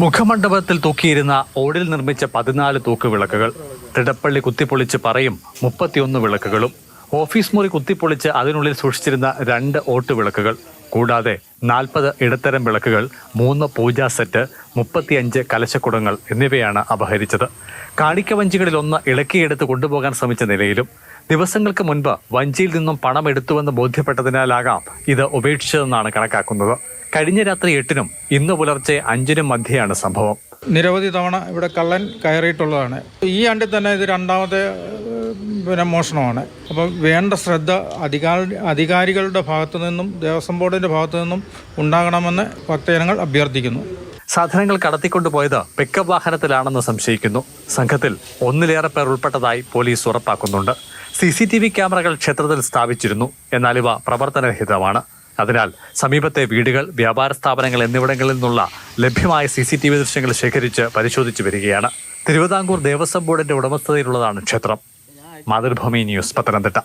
മുഖമണ്ഡപത്തിൽ തൂക്കിയിരുന്ന ഓടിൽ നിർമ്മിച്ച 14 തൂക്കുവിളക്കുകൾ, തിടപ്പള്ളി കുത്തിപ്പൊളിച്ച് പറയും 31 വിളക്കുകളും, ഓഫീസ് മുറി കുത്തിപ്പൊളിച്ച് അതിനുള്ളിൽ സൂക്ഷിച്ചിരുന്ന 2 ഓട്ടുവിളക്കുകൾ, കൂടാതെ 40 ഇടത്തരം വിളക്കുകൾ, 3 പൂജാ സെറ്റ്, 35 കലശക്കുടങ്ങൾ എന്നിവയാണ് അപഹരിച്ചത്. കാണിക്ക വഞ്ചികളിൽ ഒന്ന് ഇളക്കിയെടുത്ത് കൊണ്ടുപോകാൻ ശ്രമിച്ച നിലയിലും ദിവസങ്ങൾക്ക് മുൻപ് വഞ്ചിയിൽ നിന്നും പണം എടുത്തുവെന്ന് ബോധ്യപ്പെട്ടതിനാലാകാം ഇത് ഉപേക്ഷിച്ചതെന്നാണ് കണക്കാക്കുന്നത്. കഴിഞ്ഞ രാത്രി 8-നും ഇന്ന് പുലർച്ചെ 5-നും മധ്യയാണ് സംഭവം. നിരവധി തവണ ഇവിടെ കള്ളൻ കയറിയിട്ടുള്ളതാണ്. ഈ ആണ്ടിൽ തന്നെ ഇത് രണ്ടാമത്തെ മോഷണമാണ്. അപ്പം വേണ്ട ശ്രദ്ധ അധികാരികളുടെ ഭാഗത്തു നിന്നും ദേവസ്വം ബോർഡിന്റെ ഭാഗത്തു നിന്നും ഉണ്ടാകണമെന്ന് ഭക്തജനങ്ങൾ അഭ്യർത്ഥിക്കുന്നു. സാധനങ്ങൾ കടത്തിക്കൊണ്ടുപോയത് പിക്കപ്പ് വാഹനത്തിലാണെന്ന് സംശയിക്കുന്നു. സംഘത്തിൽ 1-ലേറെ പേർ ഉൾപ്പെട്ടതായി പോലീസ് ഉറപ്പാക്കുന്നുണ്ട്. CCTV ക്യാമറകൾ ക്ഷേത്രത്തിൽ സ്ഥാപിച്ചിരുന്നു. എന്നാൽ ഇവ പ്രവർത്തനരഹിതമാണ്. അതിനാൽ സമീപത്തെ വീടുകൾ, വ്യാപാര സ്ഥാപനങ്ങൾ എന്നിവിടങ്ങളിൽ നിന്നുള്ള ലഭ്യമായ CCTV ദൃശ്യങ്ങൾ ശേഖരിച്ച് പരിശോധിച്ചു വരികയാണ്. തിരുവിതാംകൂർ ദേവസ്വം ബോർഡിന്റെ ഉടമസ്ഥതയിലുള്ളതാണ് ക്ഷേത്രം. മാതൃഭൂമി ന്യൂസ്, പത്തനംതിട്ട.